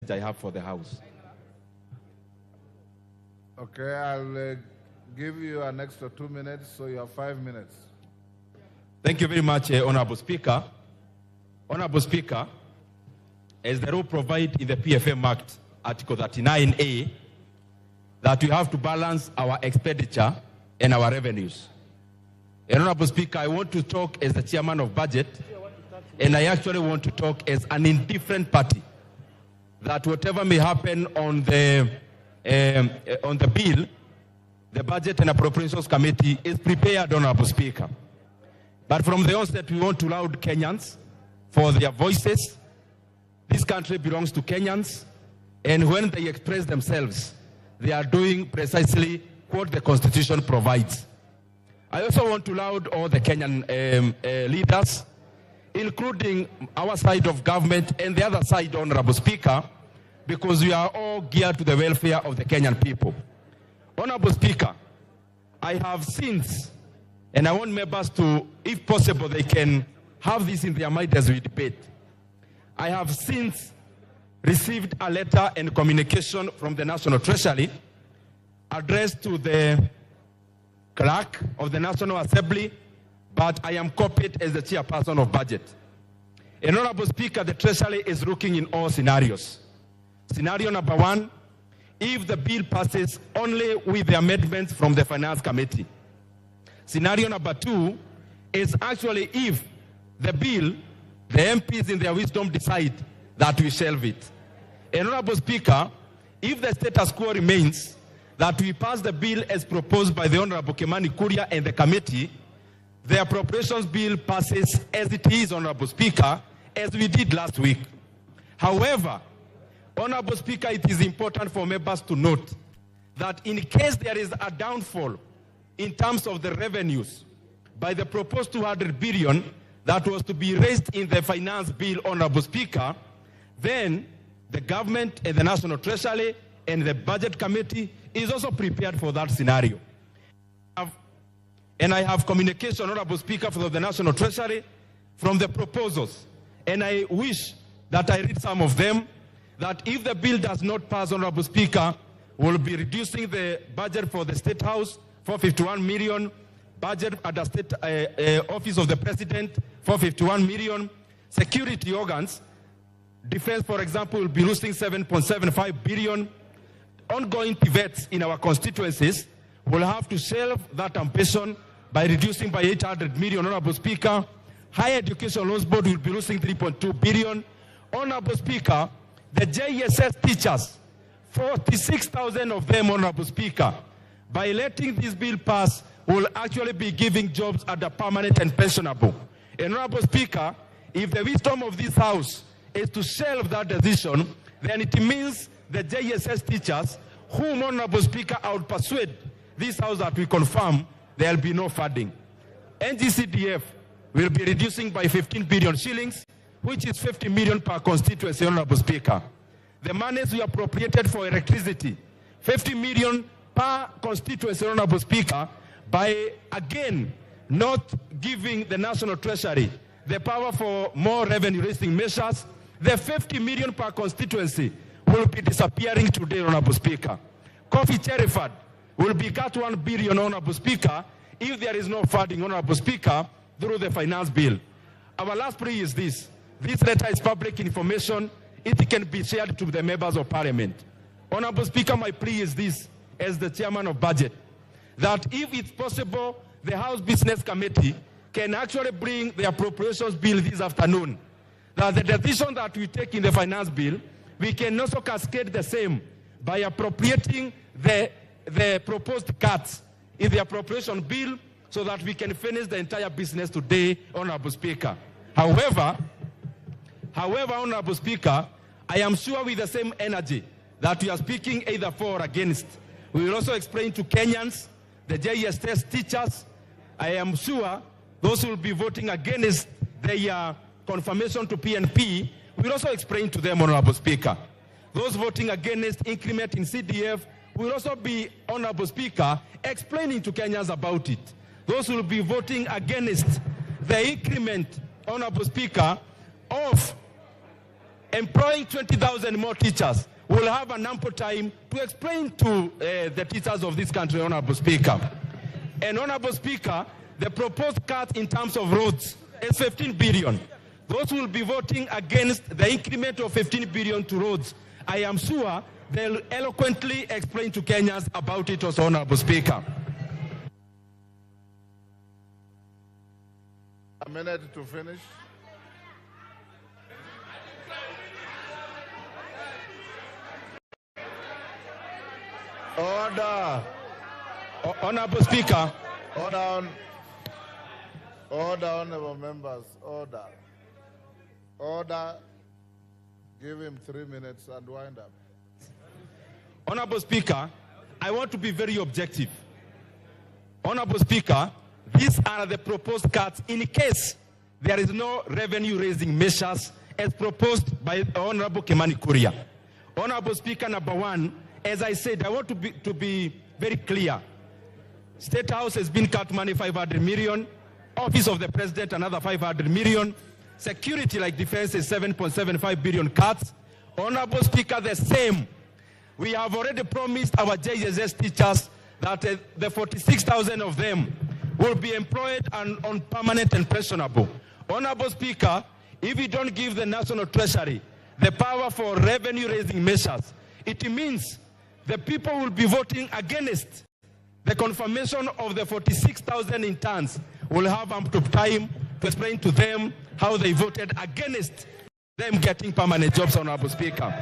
message I have for the House. Okay, I'll give you an extra 2 minutes, so you have 5 minutes. Thank you very much, Honorable Speaker. Honorable Speaker, as the rule provided in the PFM Act, Article 39A, that we have to balance our expenditure and our revenues. Honorable Speaker, I want to talk as the chairman of budget, and I actually want to talk as an indifferent party, that whatever may happen on the bill, the Budget and Appropriations Committee is prepared, Honorable Speaker. But from the onset, we want to laud Kenyans for their voices. This country belongs to Kenyans, and when they express themselves, they are doing precisely what the Constitution provides. I also want to laud all the Kenyan leaders, including our side of government and the other side, Honorable Speaker, because we are all geared to the welfare of the Kenyan people. Honorable Speaker, I have since, and I want members to, if possible, they can have this in their mind as we debate. I have since received a letter and communication from the National Treasury addressed to the clerk of the National Assembly, but I am copied as the chairperson of budget. And Honorable Speaker, the Treasury is looking in all scenarios. Scenario number 1, if the bill passes only with the amendments from the Finance Committee. Scenario number 2 is actually if the bill, the MPs in their wisdom decide that we shelve it. And Honorable Speaker, if the status quo remains, that we pass the bill as proposed by the Honorable Kimani Kuria and the committee, the appropriations bill passes as it is, Honorable Speaker, as we did last week. However, Honorable Speaker, it is important for members to note that in case there is a downfall in terms of the revenues by the proposed 200 billion that was to be raised in the finance bill, Honorable Speaker, then the government and the National Treasury and the Budget Committee is also prepared for that scenario. And I have communication, Honorable Speaker, from the National Treasury from the proposals. And I wish that I read some of them, that if the bill does not pass, Honorable Speaker, we'll be reducing the budget for the State House, 451 million, budget at the State Office of the President, 451 million, security organs, defense, for example, will be losing 7.75 billion, ongoing pivots in our constituencies will have to shelve that ambition by reducing by 800 million, Honorable Speaker. Higher Education Loans Board will be losing 3.2 billion. Honorable Speaker, the JSS teachers, 46,000 of them, Honorable Speaker, by letting this bill pass, will actually be giving jobs at the permanent and pensionable. And Honorable Speaker, if the wisdom of this House is to shelve that decision, then it means the JSS teachers, whom, Honorable Speaker, I would persuade this House that we confirm there will be no funding. NGCDF will be reducing by 15 billion shillings, which is 50 million per constituency, Honorable Speaker. The monies we appropriated for electricity, 50 million per constituency, Honorable Speaker, by, again, not giving the National Treasury the power for more revenue-raising measures, the 50 million per constituency will be disappearing today, Honorable Speaker. Coffee Cheriford will be cut 1 billion, Honorable Speaker, if there is no funding, Honorable Speaker, through the finance bill. Our last plea is this. This letter is public information. It can be shared to the members of Parliament. Honorable Speaker, my plea is this, as the chairman of budget, that if it's possible, the House Business Committee can actually bring the appropriations bill this afternoon. That the decision that we take in the finance bill, we can also cascade the same by appropriating the proposed cuts in the appropriation bill so that we can finish the entire business today, Honorable Speaker. However, Honorable Speaker, I am sure with the same energy that we are speaking either for or against, we will also explain to Kenyans, the JSS teachers, I am sure those who will be voting against their confirmation to PNP, we will also explain to them, Honorable Speaker. Those voting against increment in CDF will also be, Honorable Speaker, explaining to Kenyans about it. Those who will be voting against the increment, Honorable Speaker, of employing 20,000 more teachers, we'll have an ample time to explain to the teachers of this country, Honorable Speaker. And Honorable Speaker, the proposed cut in terms of roads is 15 billion. Those who will be voting against the increment of 15 billion to roads, I am sure they'll eloquently explain to Kenyans about it also, Honorable Speaker. A minute to finish. Order. Honorable Speaker. Order, honorable members. Order. Order. Give him 3 minutes and wind up. Honorable Speaker, I want to be very objective. Honorable Speaker, these are the proposed cuts in case there is no revenue-raising measures as proposed by Honorable Kimani Kuria. Honorable Speaker, number one, as I said, I want to be very clear. State House has been cut money 500 million. Office of the President, another 500 million. Security like defense is 7.75 billion cuts. Honorable Speaker, the same. We have already promised our JSS teachers that the 46,000 of them will be employed on permanent and pensionable. Honorable Speaker, if we don't give the National Treasury the power for revenue-raising measures, it means the people will be voting against the confirmation of the 46,000 interns. Will have ample time to explain to them how they voted against them getting permanent jobs, Honorable Speaker.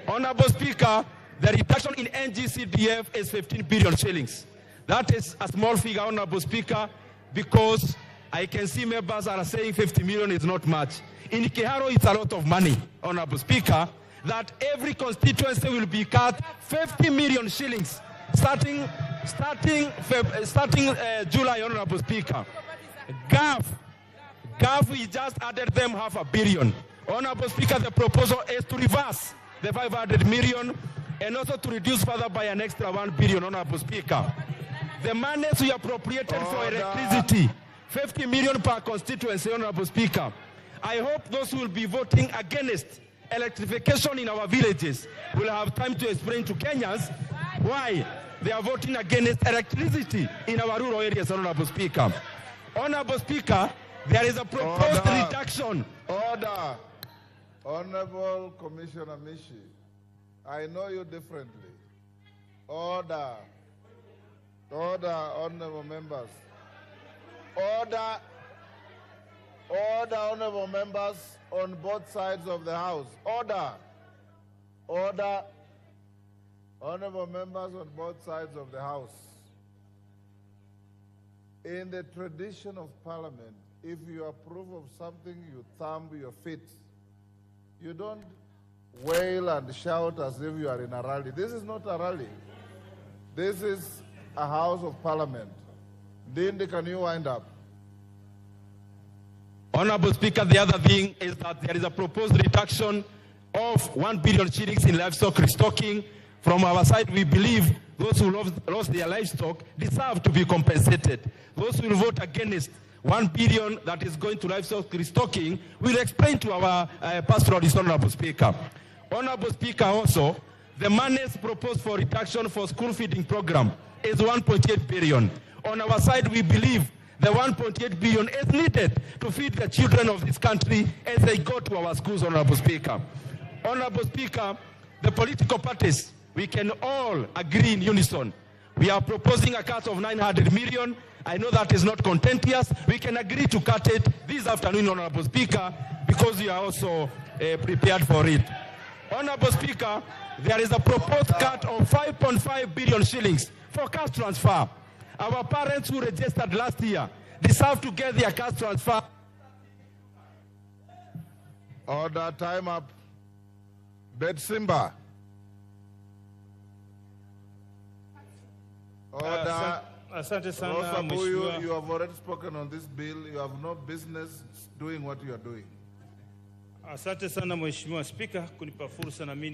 Honorable Speaker, the reduction in NGCDF is 15 billion shillings. That is a small figure, Honorable Speaker, because I can see members are saying 50 million is not much. In Kiharo, it's a lot of money, Honorable Speaker, that every constituency will be cut 50 million shillings starting July, Honorable Speaker. GAF, we just added them 500 million. Honorable Speaker, the proposal is to reverse the 500 million and also to reduce further by an extra 1 billion, Honorable Speaker. The monies we appropriated for electricity, 50 million per constituency, Honorable Speaker. I hope those who will be voting against electrification in our villages will have time to explain to Kenyans why they are voting against electricity in our rural areas, Honorable Speaker. Honorable Speaker, there is a proposed reduction. Order. Honorable Commissioner Mishi, I know you differently. Order. Order, honorable members. Order. Order, honorable members on both sides of the House. Order. Order. Honorable members on both sides of the House. In the tradition of Parliament, if you approve of something, you thumb your feet. You don't wail and shout as if you are in a rally. This is not a rally. This is a House of Parliament. Ndindi, can you wind up? Honorable Speaker, the other thing is that there is a proposed reduction of 1 billion shillings in livestock restocking. From our side, we believe those who lost their livestock deserve to be compensated. Those who will vote against 1 billion that is going to livestock restocking will explain to our pastoralist, Honorable Speaker. Honorable Speaker, also, the monies proposed for reduction for school feeding program is 1.8 billion. On our side, we believe the 1.8 billion is needed to feed the children of this country as they go to our schools, Honorable Speaker. Honorable Speaker, the political parties, we can all agree in unison. We are proposing a cut of 900 million. I know that is not contentious. We can agree to cut it this afternoon, Honorable Speaker, because we are also prepared for it. Honorable Speaker, there is a proposed cut of 5.5 billion shillings for cash transfer. Our parents who registered last year deserve to get their cash transfer. Order, time up. Bed Simba. Order. Asante sana Mheshimiwa. You have already spoken on this bill. You have no business doing what you are doing. Asante sana Mheshimiwa Spika kunipa fursa na mimi